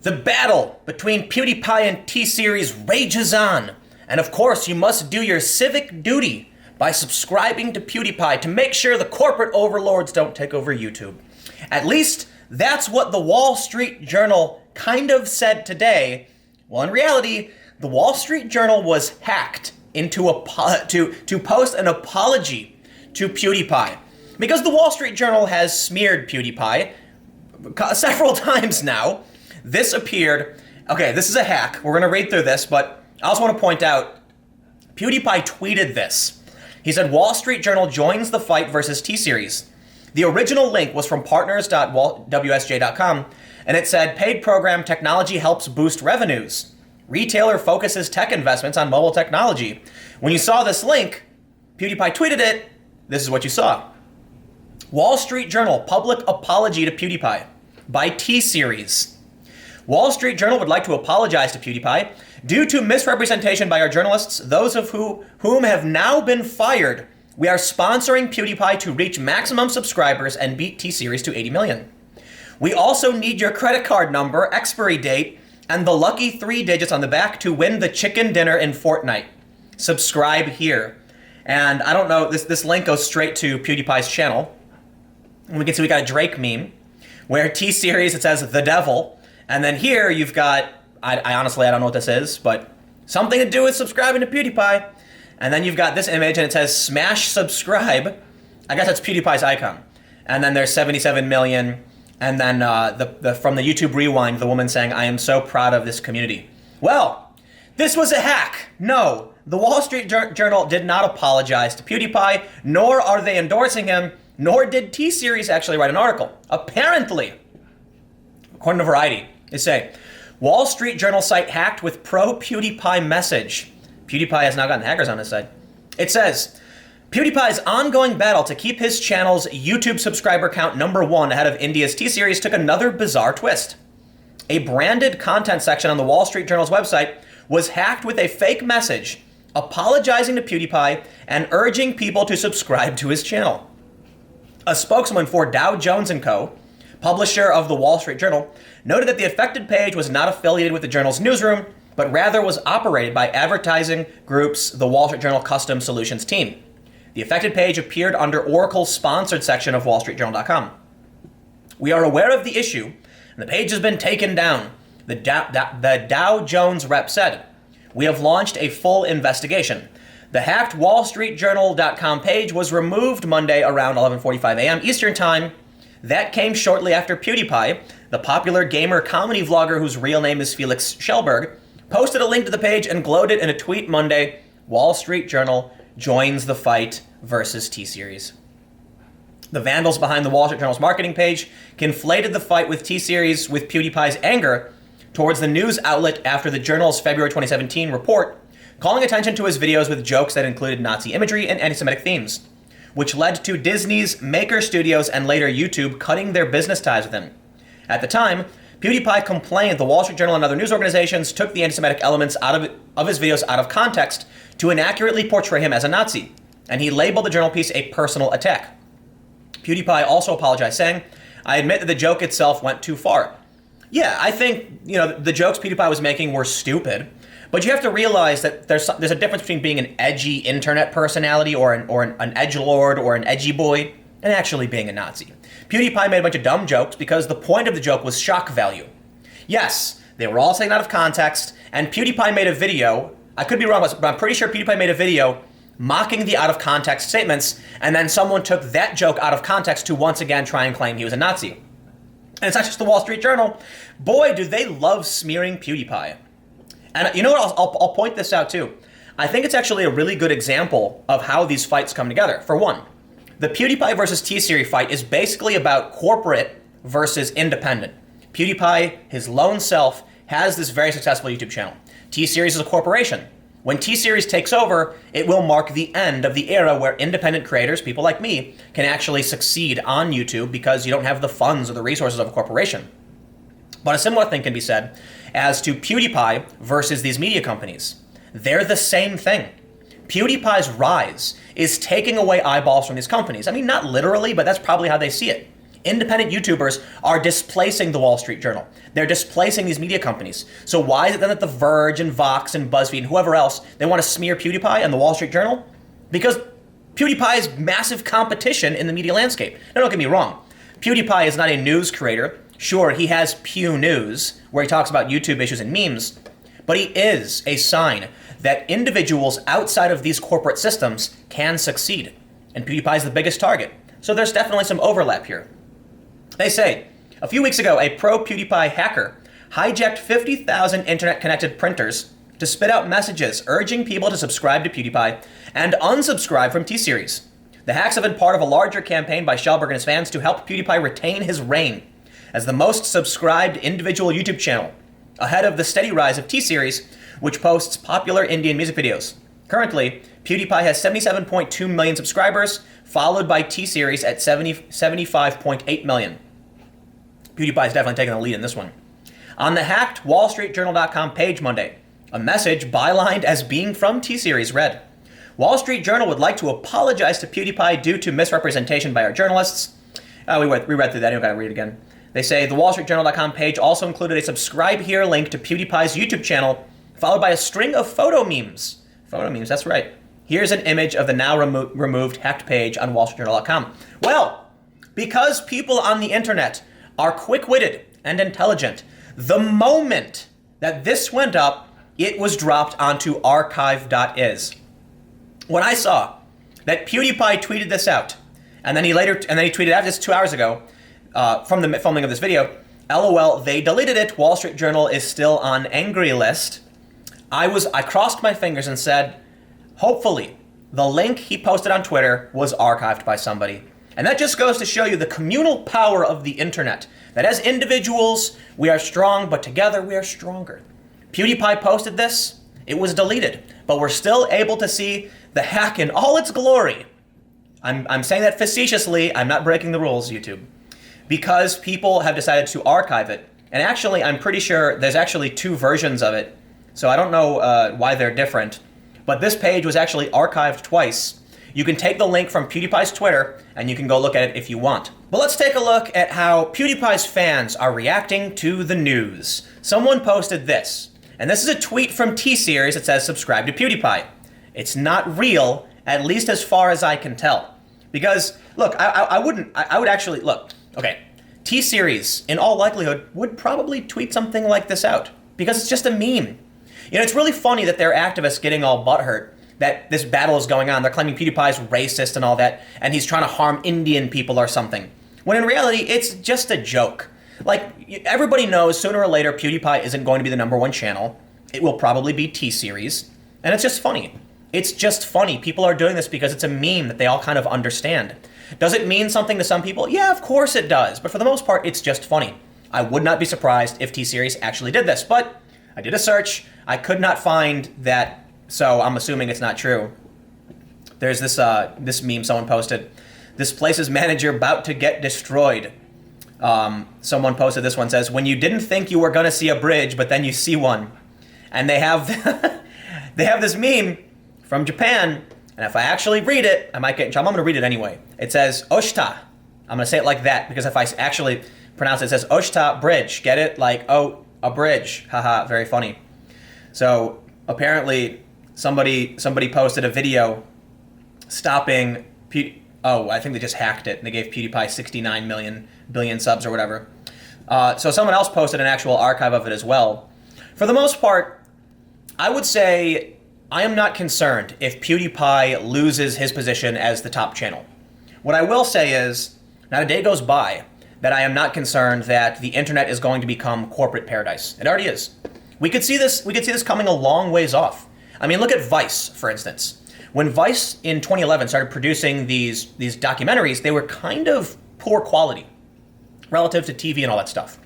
The battle between PewDiePie and T-Series rages on. And of course, you must do your civic duty by subscribing to PewDiePie to make sure the corporate overlords don't take over YouTube. At least, that's what the Wall Street Journal kind of said today. Well, in reality, the Wall Street Journal was hacked into to post an apology to PewDiePie. Because the Wall Street Journal has smeared PewDiePie several times now. This appeared, okay, this is a hack. We're gonna read through this, but I also want to point out, PewDiePie tweeted this. He said, Wall Street Journal joins the fight versus T-Series. The original link was from partners.wsj.com, and it said, paid program technology helps boost revenues. Retailer focuses tech investments on mobile technology. When you saw this link, PewDiePie tweeted it, this is what you saw. Wall Street Journal, public apology to PewDiePie by T-Series. Wall Street Journal would like to apologize to PewDiePie due to misrepresentation by our journalists, those of whom have now been fired. We are sponsoring PewDiePie to reach maximum subscribers and beat T-Series to 80 million. We also need your credit card number, expiry date, and the lucky 3 digits on the back to win the chicken dinner in Fortnite. Subscribe here. And I don't know, this link goes straight to PewDiePie's channel. And we can see we got a Drake meme where T-Series, it says the devil. And then here you've got, I honestly, I don't know what this is, but something to do with subscribing to PewDiePie. And then you've got this image and it says smash subscribe. I guess that's PewDiePie's icon. And then there's 77 million. And then from the YouTube Rewind, the woman saying, I am so proud of this community. Well, this was a hack. No, the Wall Street Journal did not apologize to PewDiePie, nor are they endorsing him, nor did T-Series actually write an article. Apparently, according to Variety, they say, Wall Street Journal site hacked with pro-PewDiePie message. PewDiePie has now gotten hackers on his side. It says, PewDiePie's ongoing battle to keep his channel's YouTube subscriber count #1 ahead of India's T-Series took another bizarre twist. A branded content section on the Wall Street Journal's website was hacked with a fake message apologizing to PewDiePie and urging people to subscribe to his channel. A spokesman for Dow Jones & Co., publisher of the Wall Street Journal, noted that the affected page was not affiliated with the journal's newsroom, but rather was operated by advertising groups the Wall Street Journal Custom Solutions team. The affected page appeared under Oracle's sponsored section of wallstreetjournal.com. We are aware of the issue, and the page has been taken down, the Dow Jones rep said. We have launched a full investigation. The hacked wallstreetjournal.com page was removed Monday around 11:45 a.m. Eastern Time. That came shortly after PewDiePie, the popular gamer comedy vlogger whose real name is Felix Schellberg, posted a link to the page and gloated in a tweet Monday, Wall Street Journal joins the fight versus T-Series. The vandals behind the Wall Street Journal's marketing page conflated the fight with T-Series with PewDiePie's anger towards the news outlet after the journal's February 2017 report, calling attention to his videos with jokes that included Nazi imagery and anti-Semitic themes, which led to Disney's Maker Studios and later YouTube cutting their business ties with him. At the time, PewDiePie complained the Wall Street Journal and other news organizations took the anti-Semitic elements of his videos out of context to inaccurately portray him as a Nazi, and he labeled the journal piece a personal attack. PewDiePie also apologized, saying, I admit that the joke itself went too far. Yeah, I think, the jokes PewDiePie was making were stupid, but you have to realize that there's a difference between being an edgy internet personality or an edgelord or an edgy boy and actually being a Nazi. PewDiePie made a bunch of dumb jokes because the point of the joke was shock value. Yes, they were all taken out of context, and PewDiePie made a video, I could be wrong, but I'm pretty sure PewDiePie made a video mocking the out-of-context statements, and then someone took that joke out of context to once again try and claim he was a Nazi. And it's not just the Wall Street Journal. Boy, do they love smearing PewDiePie. And you know what, I'll point this out too. I think it's actually a really good example of how these fights come together. For one, the PewDiePie versus T-Series fight is basically about corporate versus independent. PewDiePie, his lone self, has this very successful YouTube channel. T-Series is a corporation. When T-Series takes over, it will mark the end of the era where independent creators, people like me, can actually succeed on YouTube because you don't have the funds or the resources of a corporation. But a similar thing can be said as to PewDiePie versus these media companies. They're the same thing. PewDiePie's rise is taking away eyeballs from these companies. I mean, not literally, but that's probably how they see it. Independent YouTubers are displacing the Wall Street Journal. They're displacing these media companies. So why is it then that The Verge and Vox and BuzzFeed and whoever else, they want to smear PewDiePie and the Wall Street Journal? Because PewDiePie is massive competition in the media landscape. Now, don't get me wrong. PewDiePie is not a news creator. Sure, he has Pew News, where he talks about YouTube issues and memes, but he is a sign that individuals outside of these corporate systems can succeed. And PewDiePie is the biggest target. So there's definitely some overlap here. They say, a few weeks ago, a pro-PewDiePie hacker hijacked 50,000 internet-connected printers to spit out messages urging people to subscribe to PewDiePie and unsubscribe from T-Series. The hacks have been part of a larger campaign by Shelberg and his fans to help PewDiePie retain his reign as the most subscribed individual YouTube channel, ahead of the steady rise of T-Series, which posts popular Indian music videos. Currently, PewDiePie has 77.2 million subscribers, followed by T-Series at 75.8 million. PewDiePie is definitely taking the lead in this one. On the hacked WallStreetJournal.com page Monday, a message bylined as being from T-Series read, Wall Street Journal would like to apologize to PewDiePie due to misrepresentation by our journalists. We read through that, I don't gotta read it again. They say the WallStreetJournal.com page also included a subscribe here link to PewDiePie's YouTube channel, followed by a string of photo memes. Photo memes, that's right. Here's an image of the now removed hacked page on WallStreetJournal.com. Well, because people on the internet are quick-witted and intelligent, the moment that this went up, it was dropped onto archive.is. When I saw that PewDiePie tweeted this out, and then he tweeted out just 2 hours ago from the filming of this video, LOL, they deleted it, Wall Street Journal is still on angry list. I crossed my fingers and said, hopefully, the link he posted on Twitter was archived by somebody. And that just goes to show you the communal power of the internet. That as individuals, we are strong, but together we are stronger. PewDiePie posted this, it was deleted, but we're still able to see the hack in all its glory. I'm saying that facetiously, I'm not breaking the rules, YouTube. Because people have decided to archive it. And actually, I'm pretty sure there's actually 2 versions of it. So I don't know why they're different. But this page was actually archived twice. You can take the link from PewDiePie's Twitter, and you can go look at it if you want. But let's take a look at how PewDiePie's fans are reacting to the news. Someone posted this, and this is a tweet from T-Series that says, subscribe to PewDiePie. It's not real, at least as far as I can tell. Because, look, I would actually, look, okay, T-Series, in all likelihood, would probably tweet something like this out. Because it's just a meme. You know, it's really funny that there are activists getting all butthurt that this battle is going on. They're claiming PewDiePie's racist and all that, and he's trying to harm Indian people or something. When in reality, it's just a joke. Like, everybody knows sooner or later PewDiePie isn't going to be the #1 channel. It will probably be T-Series, and it's just funny. It's just funny. People are doing this because it's a meme that they all kind of understand. Does it mean something to some people? Yeah, of course it does, but for the most part, it's just funny. I would not be surprised if T-Series actually did this, but I did a search. I could not find that, so I'm assuming it's not true. There's this this meme someone posted. This place's manager about to get destroyed. Someone posted this one, says, when you didn't think you were gonna see a bridge, but then you see one. And they have they have this meme from Japan, and if I actually read it, I might get in trouble. I'm gonna read it anyway. It says, Oshita. I'm gonna say it like that, because if I actually pronounce it, it says Oshita bridge. Get it? Like, oh, a bridge. Haha, very funny. So apparently somebody posted a video stopping I think they just hacked it and they gave PewDiePie 69 billion subs or whatever. So someone else posted an actual archive of it as well. For the most part, I would say I am not concerned if PewDiePie loses his position as the top channel. What I will say is, not a day goes by that I am not concerned that the internet is going to become corporate paradise. It already is. We could see this coming a long ways off. I mean, look at Vice, for instance. When Vice in 2011 started producing these documentaries, they were kind of poor quality relative to TV and all that stuff.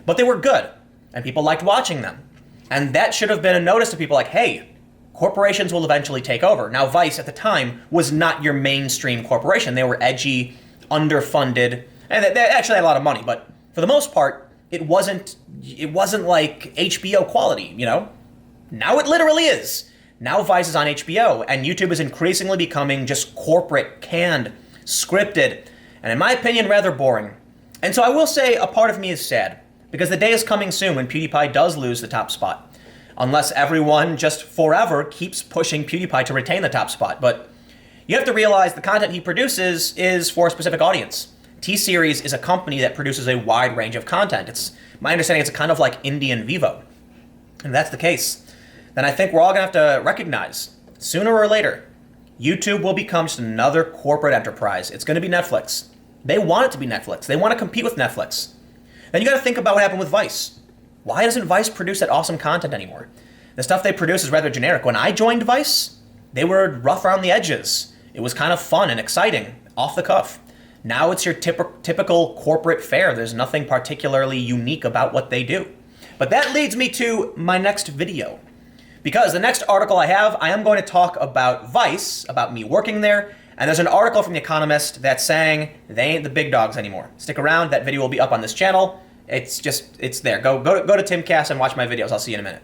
But they were good, and people liked watching them. And that should have been a notice to people like, hey, corporations will eventually take over. Now, Vice at the time was not your mainstream corporation. They were edgy, underfunded, and they actually had a lot of money. But for the most part, it wasn't like HBO quality, you know? Now it literally is. Now Vice is on HBO, and YouTube is increasingly becoming just corporate, canned, scripted, and in my opinion, rather boring. And so I will say a part of me is sad, because the day is coming soon when PewDiePie does lose the top spot. Unless everyone just forever keeps pushing PewDiePie to retain the top spot. But you have to realize the content he produces is for a specific audience. T-Series is a company that produces a wide range of content. It's my understanding it's kind of like Indian Vivo. And if that's the case, then I think we're all going to have to recognize, sooner or later, YouTube will become just another corporate enterprise. It's going to be Netflix. They want it to be Netflix. They want to compete with Netflix. Then you got to think about what happened with Vice. Why doesn't Vice produce that awesome content anymore? The stuff they produce is rather generic. When I joined Vice, they were rough around the edges. It was kind of fun and exciting, off the cuff. Now it's your typical corporate fare. There's nothing particularly unique about what they do. But that leads me to my next video. Because the next article I have, I am going to talk about Vice, about me working there, and there's an article from The Economist that's saying they ain't the big dogs anymore. Stick around, that video will be up on this channel. It's there. Go to Timcast and watch my videos. I'll see you in a minute.